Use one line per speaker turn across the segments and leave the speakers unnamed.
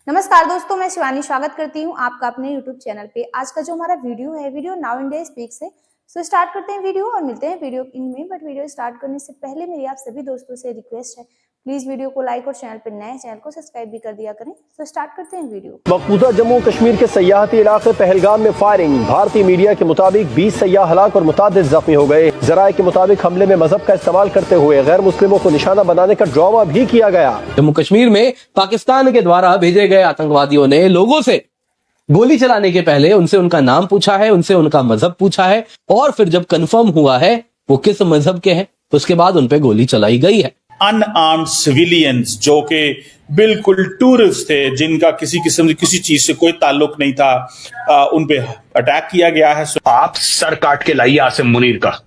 नमस्कार दोस्तों, मैं शिवानी स्वागत करती हूँ आपका अपने YouTube चैनल पे। आज का जो हमारा वीडियो नाउ इंडिया स्पीक्स है। सो स्टार्ट करते हैं वीडियो और मिलते हैं वीडियो में। बट वीडियो स्टार्ट करने से पहले मेरी आप सभी दोस्तों से रिक्वेस्ट है, प्लीज वीडियो को लाइक और चैनल पर नए चैनल को सब्सक्राइब भी कर दिया करें। सो स्टार्ट करते हैं वीडियो।
मकबूजा जम्मू कश्मीर के सयाहती इलाके पहलगाम में फायरिंग। भारतीय मीडिया के मुताबिक 20 सयाह हलाक और मुतादिद जख्मी हो गए। जराये के मुताबिक हमले में मजहब का इस्तेमाल करते हुए गैर मुस्लिमों को निशाना बनाने का ड्रामा भी किया गया।
जम्मू कश्मीर में पाकिस्तान के द्वारा भेजे गए आतंकवादियों ने लोगों से गोली चलाने के पहले उनसे उनका नाम पूछा है, उनसे उनका मजहब पूछा है, और फिर जब कंफर्म हुआ है वो किस मजहब के हैं, उसके बाद उन पे गोली चलाई गई है।
अनआर्म्ड सिविलियंस जो कि बिल्कुल टूरिस्ट थे, जिनका किसी किस्म की किसी चीज से कोई ताल्लुक नहीं था, उन पे अटैक किया गया है।
आप सर काट के लाइए आसिम मुनीर का,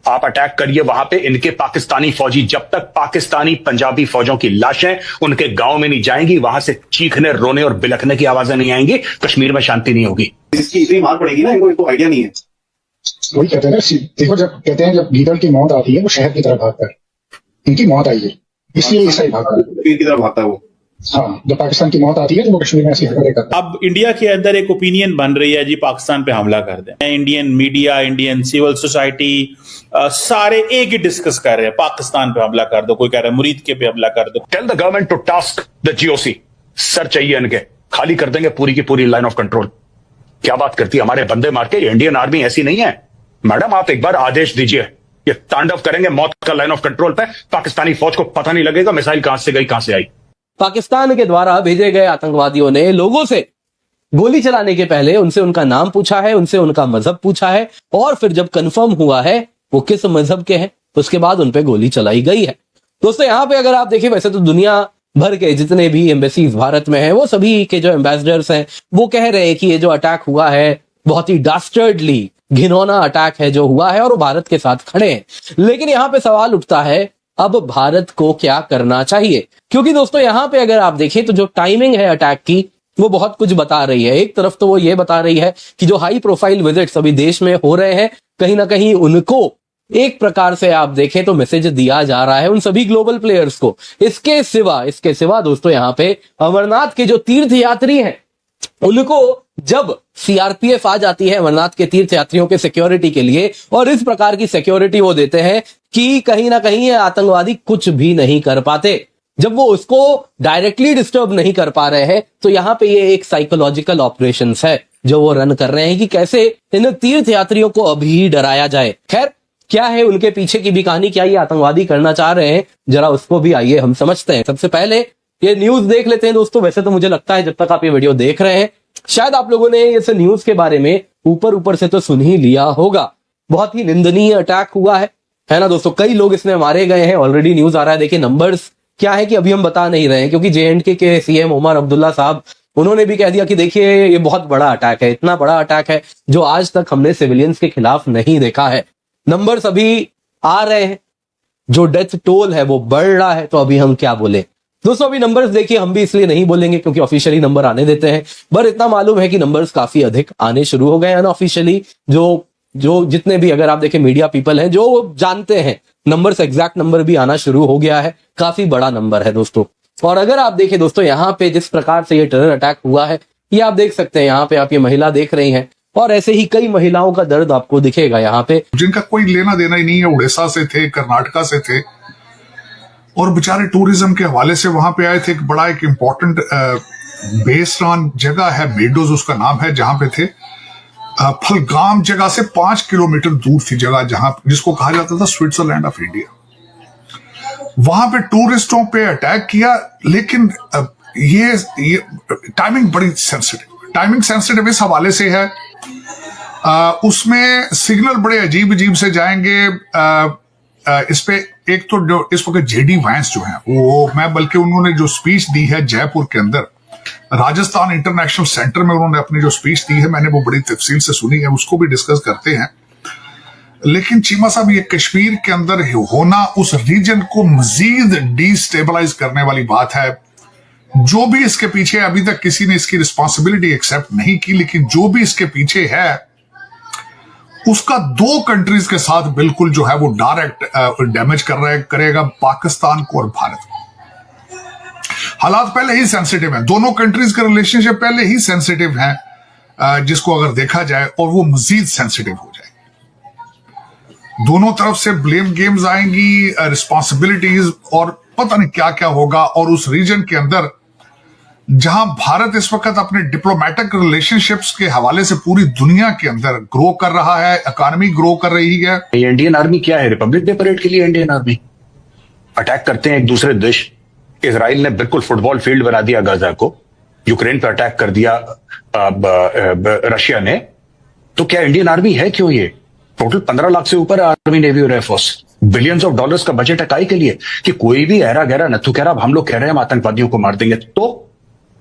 आप अटैक करिए वहां पे। इनके पाकिस्तानी फौजी जब तक पाकिस्तानी पंजाबी फौजों की लाशें उनके गांव में नहीं जाएंगी, वहां से चीखने, रोने और बिलखने की आवाजें नहीं आएंगी, कश्मीर में शांति नहीं होगी।
इसकी इतनी मार पड़ेगी ना, इनको आइडिया नहीं है।
वही कहते हैं ना, देखो जब कहते हैं जब गीदड़ की मौत आती है वो शहर की तरफ भागता है। इनकी मौत आई है इसलिए इस साइड भागता है,
कश्मीर की तरफ भागता है वो।
हाँ, जब पाकिस्तान की मौत आती है तो वो कश्मीर में ऐसी हरकतें करता है।
अब इंडिया के अंदर एक ओपिनियन बन रही है जी, पाकिस्तान पे हमला कर दें। Indian media, Indian civil society, सारे एक ही डिस्कस कर रहे हैं, पाकिस्तान पे हमला कर दो। कोई कह रहा है मुरीद के पे हमला कर दो।
Tell the government to task the GOC. सर चाहिए इनके, खाली कर देंगे पूरी की पूरी लाइन ऑफ कंट्रोल। क्या बात करती है, हमारे बंदे मार के। इंडियन आर्मी ऐसी नहीं है मैडम, आप एक बार आदेश दीजिए, ये तांडव करेंगे मौत का लाइन ऑफ कंट्रोल पे। पाकिस्तानी फौज को पता नहीं लगेगा मिसाइल कहां से गई कहां से आई।
पाकिस्तान के द्वारा भेजे गए आतंकवादियों ने लोगों से गोली चलाने के पहले उनसे उनका नाम पूछा है, उनसे उनका मजहब पूछा है, और फिर जब कंफर्म हुआ है वो किस मजहब के हैं, उसके बाद उन पे गोली चलाई गई है। दोस्तों यहाँ पे अगर आप देखें, वैसे तो दुनिया भर के जितने भी एम्बेसीज भारत में हैं, वो सभी के जो एम्बेसडर्स हैं वो कह रहे हैं कि ये जो अटैक हुआ है बहुत ही डास्टर्डली, घिनौना अटैक है जो हुआ है, और वो भारत के साथ खड़े हैं। लेकिन यहाँ पे सवाल उठता है, अब भारत को क्या करना चाहिए? क्योंकि दोस्तों यहाँ पे अगर आप देखें तो जो टाइमिंग है अटैक की वो बहुत कुछ बता रही है। एक तरफ तो वो ये बता रही है कि जो हाई प्रोफाइल विजिट्स अभी देश में हो रहे हैं, कहीं ना कहीं उनको एक प्रकार से आप देखें तो मैसेज दिया जा रहा है उन सभी ग्लोबल प्लेयर्स को। इसके सिवा दोस्तों यहाँ पे अमरनाथ के जो तीर्थ यात्री हैं उनको जब सीआरपीएफ आ जाती है अमरनाथ के तीर्थ यात्रियों के सिक्योरिटी के लिए, और इस प्रकार की सिक्योरिटी वो देते हैं कि कहीं ना कहीं ये आतंकवादी कुछ भी नहीं कर पाते। जब वो उसको डायरेक्टली डिस्टर्ब नहीं कर पा रहे हैं, तो यहाँ पे ये एक साइकोलॉजिकल ऑपरेशन है जो वो रन कर रहे हैं कि कैसे इन तीर्थ यात्रियों को अभी डराया जाए। खैर, क्या है उनके पीछे की भी कहानी, क्या ये आतंकवादी करना चाह रहे हैं, जरा उसको भी आइए हम समझते हैं। सबसे पहले ये न्यूज देख लेते हैं दोस्तों। वैसे तो मुझे लगता है जब तक आप ये वीडियो देख रहे हैं शायद आप लोगों ने इस न्यूज के बारे में ऊपर से तो सुन ही लिया होगा। बहुत ही निंदनीय अटैक हुआ है ना दोस्तों। कई लोग इसमें मारे गए हैं, ऑलरेडी न्यूज आ रहा है। देखिए नंबर्स क्या है कि अभी हम बता नहीं रहे हैं, क्योंकि JNK के सीएम उमर अब्दुल्ला साहब उन्होंने भी कह दिया कि देखिए ये बहुत बड़ा अटैक है, इतना बड़ा अटैक है जो आज तक हमने सिविलियंस के खिलाफ नहीं देखा है। नंबर्स अभी आ रहे हैं, जो डेथ टोल है वो बढ़ रहा है, तो अभी हम क्या बोले दोस्तों। अभी नंबर्स देखिए, हम भी इसलिए नहीं बोलेंगे क्योंकि ऑफिशियली नंबर आने देते हैं, पर इतना मालूम है कि नंबर्स काफी अधिक आने शुरू हो गए हैं अनऑफिशियली। जो जितने भी अगर आप देखें मीडिया पीपल हैं जो जानते हैं, नंबर्स एग्जैक्ट नंबर भी आना शुरू हो गया है। काफी बड़ा नंबर है दोस्तों। और अगर आप देखें दोस्तों यहाँ पे जिस प्रकार से ये टेरर अटैक हुआ है, ये आप देख सकते हैं। यहाँ पे आप ये महिला देख रही हैं, और ऐसे ही कई महिलाओं का दर्द आपको दिखेगा यहाँ पे,
जिनका कोई लेना देना ही नहीं है। उड़ीसा से थे, कर्नाटका से थे, और बेचारे टूरिज्म के हवाले से वहां पे आए थे। एक बड़ा एक इम्पोर्टेंट बेसरान जगह है, मेडोज उसका नाम है, जहां पे थे। फलगाम जगह से 5 किलोमीटर दूर थी जगह, जहां जिसको कहा जाता था स्विट्जरलैंड ऑफ इंडिया। वहां पे टूरिस्टों पे अटैक किया, लेकिन ये टाइमिंग बड़ी सेंसिटिव इस हवाले से है। उसमें सिग्नल बड़े अजीब से जाएंगे। इस पे एक तो जो इस वक्त JD वैंस जो है वो, मैं बल्कि उन्होंने जो स्पीच दी है जयपुर के अंदर राजस्थान इंटरनेशनल सेंटर में, उन्होंने अपनी जो स्पीच दी है मैंने वो बड़ी तफसील से सुनी है, उसको भी डिस्कस करते हैं। लेकिन चीमा साहब, ये कश्मीर के अंदर होना उस रीजन को मजीद डिस्टेबलाइज करने वाली बात है। जो भी इसके पीछे, अभी तक किसी ने इसकी रिस्पॉन्सिबिलिटी एक्सेप्ट नहीं की, लेकिन जो भी इसके पीछे है उसका 2 कंट्रीज के साथ बिल्कुल जो है वो डायरेक्ट डैमेज करेगा, पाकिस्तान को और भारत को। हालात पहले ही सेंसिटिव हैं, दोनों कंट्रीज का रिलेशनशिप पहले ही सेंसिटिव है, जिसको अगर देखा जाए और वो मजीद सेंसिटिव हो जाए, दोनों तरफ से ब्लेम गेम्स आएंगी, रिस्पॉन्सिबिलिटीज और पता नहीं क्या क्या होगा। और उस रीजन के अंदर जहां भारत इस वक्त अपने डिप्लोमेटिक रिलेशनशिप्स के हवाले से पूरी दुनिया के अंदर ग्रो कर रहा है, इकोनॉमी ग्रो कर रही है।
ये इंडियन आर्मी क्या है? रिपब्लिक डे परेड के लिए इंडियन आर्मी अटैक करते हैं एक दूसरे देश। इजराइल ने बिल्कुल फुटबॉल फील्ड बना दिया गाजा को, यूक्रेन पर अटैक कर दिया रशिया ने। तो क्या इंडियन आर्मी है क्यों? ये टोटल 15 लाख से ऊपर आर्मी, नेवी और एयरफोर्स, बिलियंस ऑफ डॉलर्स का बजट है काई के लिए कि कोई भी ऐरा गहरा नथु कह रहा हम लोग कह रहे हैं हम आतंकवादियों को मार देंगे, तो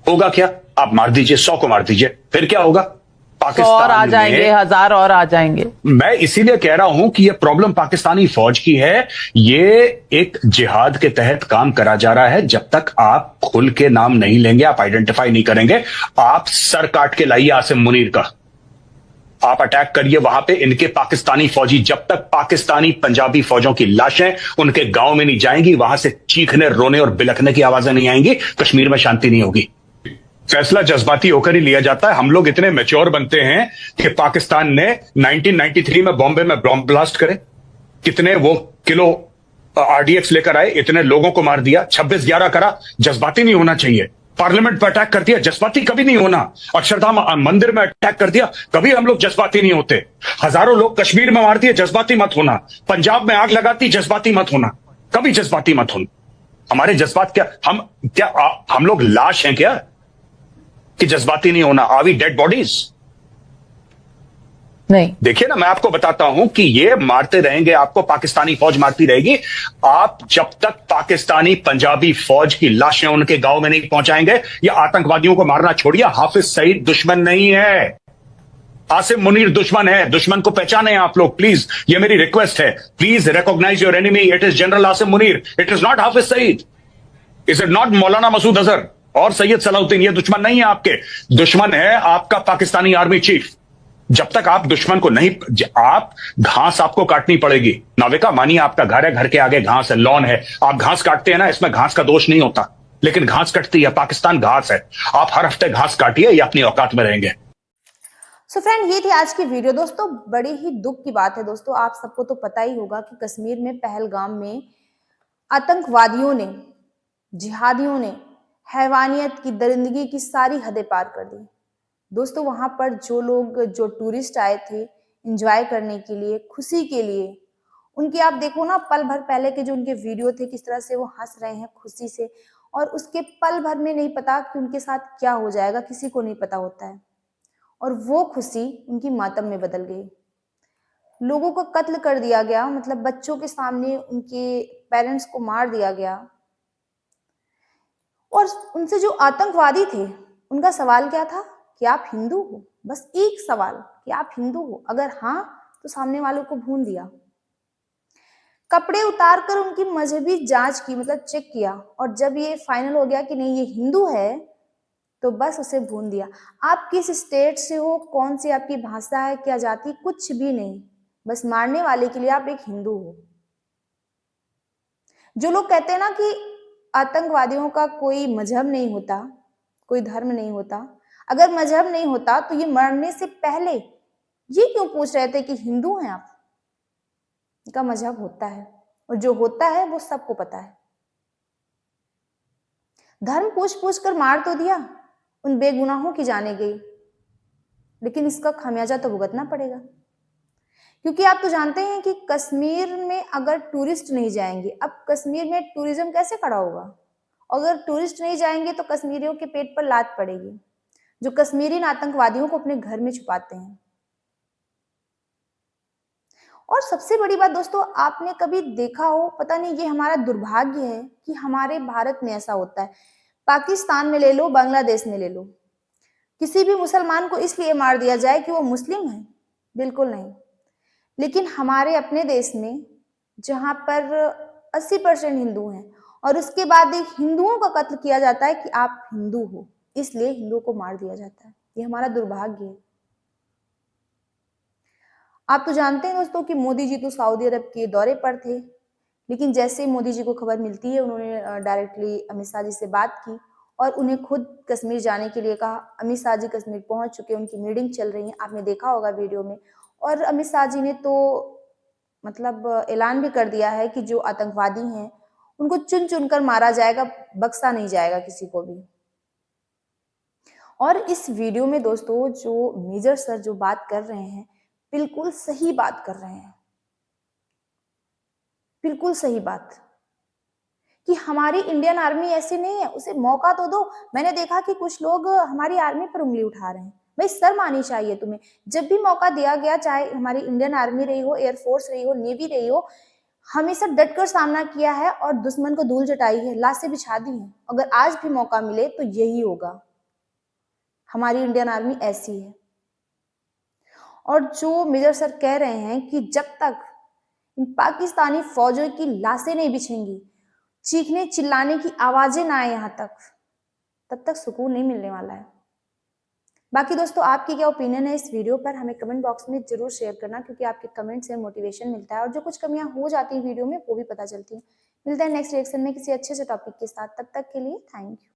होगा क्या? आप मार दीजिए, 100 को मार दीजिए, फिर क्या होगा?
पाकिस्तान और आ जाएंगे, 1000 और आ जाएंगे।
मैं इसीलिए कह रहा हूं कि यह प्रॉब्लम पाकिस्तानी फौज की है। ये एक जिहाद के तहत काम करा जा रहा है। जब तक आप खुल के नाम नहीं लेंगे, आप आइडेंटिफाई नहीं करेंगे, आप सर काट के लाइए आसिम मुनीर का, आप अटैक करिए वहां पे इनके पाकिस्तानी फौजी। जब तक पाकिस्तानी पंजाबी फौजों की लाशें उनके गांव में नहीं जाएंगी, वहां से चीखने, रोने और बिलखने की आवाजें नहीं आएंगी, कश्मीर में शांति नहीं होगी। फैसला जज्बाती होकर ही लिया जाता है। हम लोग इतने मैच्योर बनते हैं कि पाकिस्तान ने 1993 में बॉम्बे में बॉम्ब ब्लास्ट करे, कितने वो किलो आरडीएक्स लेकर आए, इतने लोगों को मार दिया, 26/11 करा, जज्बाती नहीं होना चाहिए। पार्लियामेंट पर अटैक कर दिया, जज्बाती कभी नहीं होना। अक्षरधाम मंदिर में अटैक कर दिया, कभी हम लोग जज्बाती नहीं होते। हजारों लोग कश्मीर में मार दिए, जज्बाती मत होना। पंजाब में आग लगाती, जज्बाती मत होना, कभी जज्बाती मत होना। हमारे जज्बात क्या हम लोग लाश हैं क्या कि जज्बाती नहीं होना? Are we dead bodies?
नहीं।
देखिए ना, मैं आपको बताता हूं कि ये मारते रहेंगे आपको, पाकिस्तानी फौज मारती रहेगी। आप जब तक पाकिस्तानी पंजाबी फौज की लाशें उनके गांव में नहीं पहुंचाएंगे, या आतंकवादियों को मारना छोड़िए, हाफिज सईद दुश्मन नहीं है, आसिम मुनीर दुश्मन है। दुश्मन को पहचाने आप लोग प्लीज, ये मेरी रिक्वेस्ट है। Please recognise your enemy, it is general Asim Munir, it is not Hafiz Saeed, is it not Maulana Masood Azhar और सैयद सलाउद्दीन। ये दुश्मन नहीं है आपके, दुश्मन है आपका पाकिस्तानी आर्मी चीफ। जब तक आप दुश्मन को नहीं, आप घास आपको काटनी पड़ेगी। नाविका मानिए आपका घर है, घर के आगे घास है, लॉन है, आप घास काटते हैं ना, इसमें घास का दोष नहीं होता, लेकिन घास कटती है। पाकिस्तान घास है, आप हर हफ्ते घास काटिए, ये अपनी औकात में रहेंगे।
सो फ्रेंड, ये थी आज की वीडियो। दोस्तों, बड़ी ही दुख की बात है दोस्तों, आप सबको तो पता ही होगा कि कश्मीर में पहलगाम में आतंकवादियों ने, जिहादियों ने हैवानियत की, दरिंदगी की सारी हदें पार कर दी। दोस्तों, वहां पर जो लोग, जो टूरिस्ट आए थे एंजॉय करने के लिए, खुशी के लिए, उनकी आप देखो ना, पल भर पहले के जो उनके वीडियो थे, किस तरह से वो हंस रहे हैं खुशी से, और उसके पल भर में नहीं पता कि उनके साथ क्या हो जाएगा, किसी को नहीं पता होता है। और वो खुशी उनकी मातम में बदल गई। लोगों को कत्ल कर दिया गया, मतलब बच्चों के सामने उनके पेरेंट्स को मार दिया गया। और उनसे जो आतंकवादी थे, उनका सवाल क्या था कि आप हिंदू हो? बस एक सवाल कि आप हिंदू हो? अगर हाँ, तो सामने वालों को भून दिया। कपड़े उतार कर उनकी मजहबी जांच की, मतलब चेक किया, और जब ये फाइनल हो गया कि नहीं ये हिंदू है, तो बस उसे भून दिया। आप किस स्टेट से हो, कौन सी आपकी भाषा है, क्या जाति, कुछ भी नहीं, बस मारने वाले के लिए आप एक हिंदू हो। जो लोग कहते हैं ना कि आतंकवादियों का कोई मजहब नहीं होता, कोई धर्म नहीं होता, अगर मजहब नहीं होता तो ये मरने से पहले ये क्यों पूछ रहे थे कि हिंदू हैं आप? इनका मजहब होता है, और जो होता है वो सबको पता है। धर्म पूछ पूछ कर मार तो दिया, उन बेगुनाहों की जाने गई, लेकिन इसका खामियाजा तो भुगतना पड़ेगा। क्योंकि आप तो जानते हैं कि कश्मीर में अगर टूरिस्ट नहीं जाएंगे, अब कश्मीर में टूरिज्म कैसे खड़ा होगा? अगर टूरिस्ट नहीं जाएंगे तो कश्मीरियों के पेट पर लात पड़ेगी, जो कश्मीरी आतंकवादियों को अपने घर में छुपाते हैं। और सबसे बड़ी बात दोस्तों, आपने कभी देखा हो, पता नहीं ये हमारा दुर्भाग्य है कि हमारे भारत में ऐसा होता है। पाकिस्तान में ले लो, बांग्लादेश में ले लो, किसी भी मुसलमान को इसलिए मार दिया जाए कि वो मुस्लिम है? बिल्कुल नहीं। लेकिन हमारे अपने देश में, जहां पर 80% हिंदू हैं, और उसके बाद एक हिंदुओं का कत्ल किया जाता है कि आप हिंदू हो, इसलिए हिंदुओं को मार दिया जाता है। ये हमारा दुर्भाग्य है। आप तो जानते हैं दोस्तों कि मोदी जी तो सऊदी अरब के दौरे पर थे, लेकिन जैसे मोदी जी को खबर मिलती है, उन्होंने डायरेक्टली अमित शाह जी से बात की और उन्हें खुद कश्मीर जाने के लिए कहा। अमित शाह जी कश्मीर पहुंच चुके, उनकी मीटिंग चल रही है, आपने देखा होगा वीडियो में। और अमित शाह जी ने तो मतलब ऐलान भी कर दिया है कि जो आतंकवादी हैं उनको चुन चुनकर मारा जाएगा, बख्शा नहीं जाएगा किसी को भी। और इस वीडियो में दोस्तों जो मेजर सर जो बात कर रहे हैं, बिल्कुल सही बात कर रहे हैं, बिल्कुल सही बात, कि हमारी इंडियन आर्मी ऐसी नहीं है, उसे मौका तो दो। मैंने देखा कि कुछ लोग हमारी आर्मी पर उंगली उठा रहे हैं। भाई शर्म आनी चाहिए तुम्हें। जब भी मौका दिया गया, चाहे हमारी इंडियन आर्मी रही हो, एयरफोर्स रही हो, नेवी रही हो, हमेशा डटकर सामना किया है और दुश्मन को धूल चटाई है, लाशें बिछा दी हैं। अगर आज भी मौका मिले तो यही होगा। हमारी इंडियन आर्मी ऐसी है। और जो मेजर सर कह रहे हैं कि जब तक इन पाकिस्तानी फौजों की लाशें नहीं बिछेंगी, चीखने चिल्लाने की आवाजें ना आए यहां तक, तब तक सुकून नहीं मिलने वाला है। बाकी दोस्तों आपकी क्या ओपिनियन है इस वीडियो पर, हमें कमेंट बॉक्स में जरूर शेयर करना, क्योंकि आपके कमेंट से मोटिवेशन मिलता है और जो कुछ कमियां हो जाती हैं वीडियो में वो भी पता चलती हैं। मिलते हैं नेक्स्ट रिएक्शन में किसी अच्छे से टॉपिक के साथ, तब तक के लिए थैंक यू।